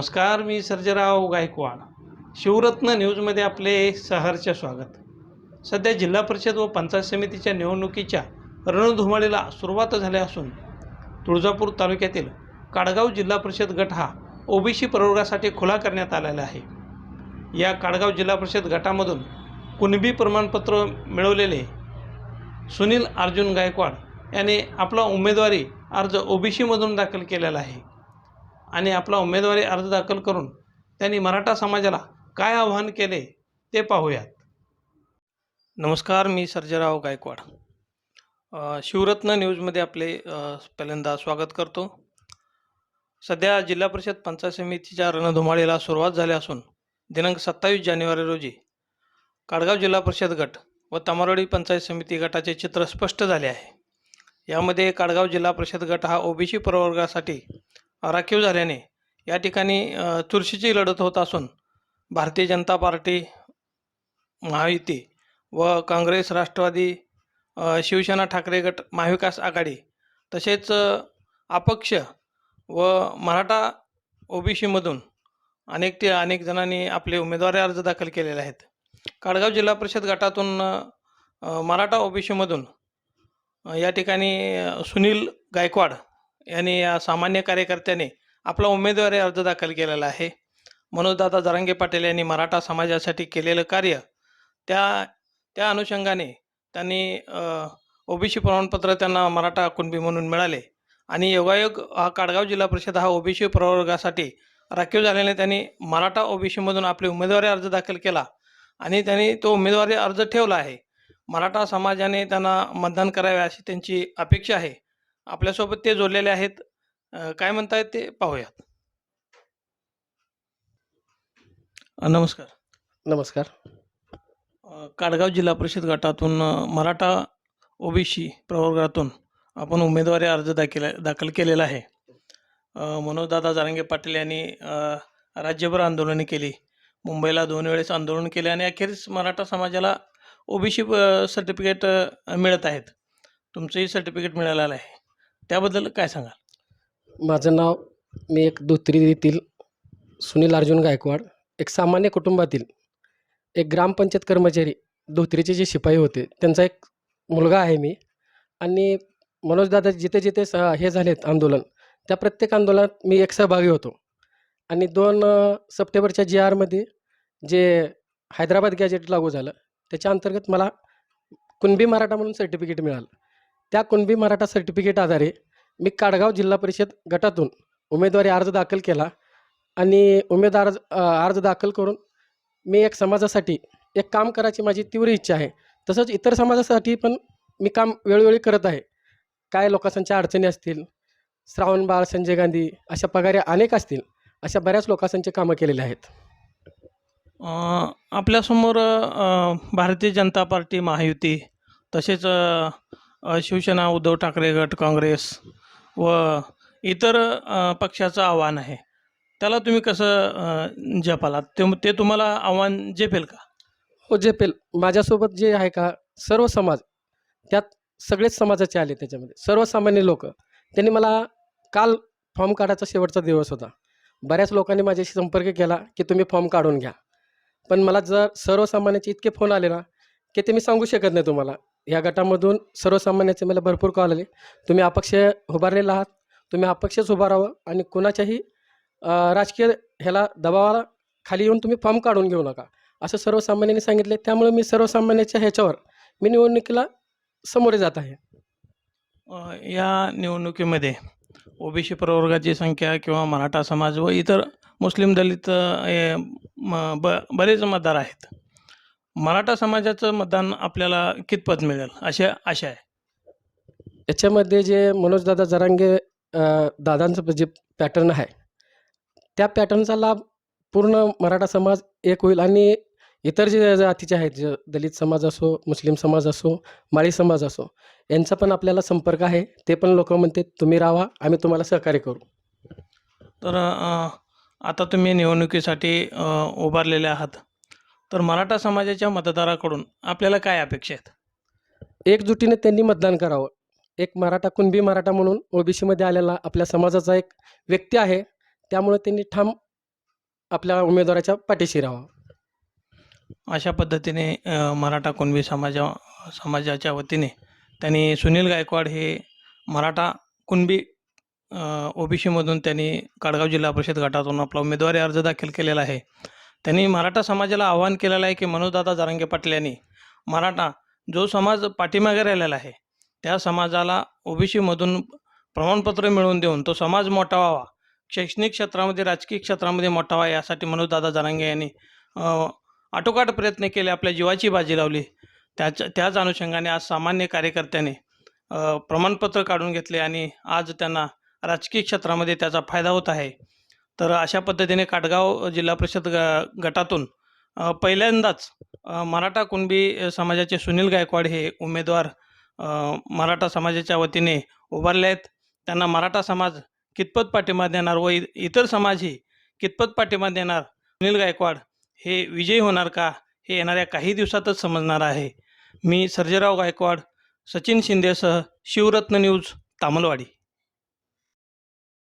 नमस्कार, मी सर्जेराव गायकवाड. शिवरत्न न्यूजमध्ये आपले सहर्ष स्वागत. सध्या जिल्हा परिषद व पंचायत समितीच्या निवडणुकीच्या रणधुमाळीला सुरुवात झाली असून तुळजापूर तालुक्यातील काडगाव जिल्हा परिषद गट हा ओबीसी प्रवर्गासाठी खुला करण्यात आलेला आहे. या काडगाव जिल्हा परिषद गटामधून कुणबी प्रमाणपत्र मिळवलेले सुनील अर्जुन गायकवाड यांनी आपला उमेदवारी अर्ज ओबीसीमधून दाखल केलेला आहे आणि आपला उमेदवारी अर्ज दाखल करून त्यांनी मराठा समाजाला काय आव्हान केले ते पाहूयात. नमस्कार, मी सर्जेराव गायकवाड. शिवरत्न न्यूजमध्ये आपले पहिल्यांदा स्वागत करतो. सध्या जिल्हा परिषद पंचायत समितीच्या रणधुमाळीला सुरुवात झाली असून दिनांक 27 जानेवारी रोजी काडगाव जिल्हा परिषद गट व तामरवाडी पंचायत समिती गटाचे चित्र स्पष्ट झाले आहे. यामध्ये काडगाव जिल्हा परिषद गट हा ओबीसी प्रवर्गासाठी राखीव झाल्याने या ठिकाणी चुरशीची लढत होत असून भारतीय जनता पार्टी, महायुती व काँग्रेस, राष्ट्रवादी, शिवसेना, ठाकरे गट, महाविकास आघाडी तसेच अपक्ष व मराठा ओबीसीमधून अनेक जणांनी आपले उमेदवारी अर्ज दाखल केलेले आहेत. काडगाव जिल्हा परिषद गटातून मराठा ओबीसीमधून या ठिकाणी सुनील गायकवाड यांनी या सामान्य कार्यकर्त्याने आपला उमेदवारी अर्ज दाखल केलेला आहे. मनोजदादा जरांगे पाटील यांनी मराठा समाजासाठी केलेलं कार्य त्या अनुषंगाने त्यांनी ओबीसी प्रमाणपत्र त्यांना मराठा कुणबी म्हणून मिळाले आणि योगायोग हा काडगाव जिल्हा परिषद हा ओबीसी प्रवर्गासाठी राखीव झाल्याने त्यांनी मराठा ओबीसीमधून आपले उमेदवारी अर्ज दाखल केला आणि त्यांनी तो उमेदवारी अर्ज ठेवला आहे. मराठा समाजाने त्यांना मतदान करावे अशी त्यांची अपेक्षा आहे. आपल्यासोबत ते जोडलेले आहेत. काय म्हणतायत ते पाहूयात. नमस्कार. नमस्कार. काडगाव जिल्हा परिषद गटातून मराठा ओबीसी प्रवर्गातून आपण उमेदवारी अर्ज दाखल केलेला आहे. मनोजदादा जरांगे पाटील यांनी राज्यभर आंदोलने केली, मुंबईला 2 वेळेस आंदोलन केले आणि अखेरीस मराठा समाजाला ओबीसी सर्टिफिकेट मिळत आहेत. तुमचंही सर्टिफिकेट मिळालेलं आहे, त्याबद्दल काय सांगाल? माझं नाव, मी एक धोत्री येथील सुनील अर्जुन गायकवाड, एक सामान्य कुटुंबातील एक ग्रामपंचायत कर्मचारी, धोत्रीचे जे शिपाई होते त्यांचा एक मुलगा आहे मी. आणि मनोजदादा जिथे जिथे हे झालेत आंदोलन, त्या प्रत्येक आंदोलनात मी एक सहभागी होतो. आणि 2 सप्टेंबरच्या GRमध्ये जे हैदराबाद गॅजेट लागू झालं त्याच्या अंतर्गत मला कुणबी मराठा म्हणून सर्टिफिकेट मिळालं. त्या कुणबी मराठा सर्टिफिकेट आधारे मी काडगाव जिल्हा परिषद गटातून उमेदवारी अर्ज दाखल केला आणि अर्ज दाखल करून मी एक समाजासाठी एक काम करायची माझी तीव्र इच्छा आहे. तसंच इतर समाजासाठी पण मी काम वेळोवेळी करत आहे. काय लोकांच्या अडचणी असतील, श्रावणबाळ, संजय गांधी अशा पगारे अनेक असतील, अशा बऱ्याच लोकांचे कामं केलेले आहेत. आपल्यासमोर भारतीय जनता पार्टी, महायुती तसेच शिवसेना, उद्धव ठाकरे गट, काँग्रेस व इतर पक्षाचं आव्हान आहे. त्याला तुम्ही कसं जपालात? ते तुम्हाला आव्हान झेपेल का? हो, झेपेल. माझ्यासोबत जे आहे का सर्व समाज, त्यात सगळेच समाजाचे आले. त्याच्यामध्ये सर्वसामान्य लोक, त्यांनी मला काल फॉर्म काढायचा शेवटचा दिवस होता. बऱ्याच लोकांनी माझ्याशी संपर्क केला की तुम्ही फॉर्म काढून घ्या. पण मला जर सर्वसामान्याचे इतके फोन आले ना की ते मी सांगू शकत नाही तुम्हाला. या गटामधून सर्वसामान्याचे मला भरपूर कॉल आले, तुम्ही अपक्ष उभारलेला आहात, तुम्ही अपक्षच उभा राहावं आणि कोणाच्याही राजकीय ह्याला दबावाला खाली येऊन तुम्ही फॉर्म काढून घेऊ नका, असं सर्वसामान्यांनी सांगितले. त्यामुळे मी सर्वसामान्याच्या ह्याच्यावर मी निवडणुकीला सामोरे जात आहे. या निवडणुकीमध्ये ओबीसी प्रवर्गाची संख्या किंवा मराठा समाज व इतर मुस्लिम, दलित बरेच मतदार आहेत. मराठा समाजाचं मतदान आपल्याला कितपत मिळेल अशी आशा आहे? याच्यामध्ये जे मनोजदादा जरांगे दादांचं जे पॅटर्न आहे, त्या पॅटर्नचा लाभ पूर्ण मराठा समाज एक होईल. आणि इतर जे जातीचे आहेत, जे दलित समाज असो, मुस्लिम समाज असो, माळी समाज असो, यांचा पण आपल्याला संपर्क आहे. ते पण लोक म्हणते तुम्ही राहा, आम्ही तुम्हाला सहकार्य करू. तर आता तुम्ही निवडणुकीसाठी उभारलेले आहात, तर मराठा समाजाच्या मतदाराकडून आपल्याला काय अपेक्षा आहेत? एकजुटीने त्यांनी मतदान करावं. एक मराठा, कुणबी मराठा म्हणून ओबीसीमध्ये आलेला आपल्या समाजाचा एक व्यक्ती आहे, त्यामुळे त्यांनी ठाम आपल्या उमेदवाराच्या पाठीशी राहावा. अशा पद्धतीने मराठा कुणबी समाजाच्या वतीने त्यांनी सुनील गायकवाड हे मराठा कुणबी ओबीसीमधून त्यांनी काडगाव जिल्हा परिषद गटातून आपला उमेदवारी अर्ज दाखल केलेला आहे. त्यांनी मराठा समाजाला आवाहन केलेलं आहे की मनोजदादा जरांगे पाटील यांनी मराठा जो समाज पाठीमागे राहिलेला आहे त्या समाजाला ओबीसीमधून प्रमाणपत्र मिळवून देऊन तो समाज मोठा व्हावा, शैक्षणिक क्षेत्रामध्ये राजकीय क्षेत्रामध्ये मोठा व्हावा यासाठी मनोजदादा जरांगे यांनी आटोकाट प्रयत्न केले, आपल्या जीवाची बाजी लावली. त्याच अनुषंगाने आज सामान्य कार्यकर्त्याने प्रमाणपत्र काढून घेतले आणि आज त्यांना राजकीय क्षेत्रामध्ये त्याचा फायदा होत आहे. तर अशा पद्धतीने काटगाव जिल्हा परिषद गटातून पहिल्यांदाच मराठा कुणबी समाजाचे सुनील गायकवाड हे उमेदवार मराठा समाजाच्या वतीने उभारले आहेत. त्यांना मराठा समाज कितपत पाठिंबा देणार व इतर समाजही कितपत पाठिंबा देणार, सुनील गायकवाड हे विजयी होणार का, हे येणाऱ्या काही दिवसातच समजणार आहे. मी सर्जेराव गायकवाड, सचिन शिंदेसह शिवरत्न न्यूज, तामलवाडी.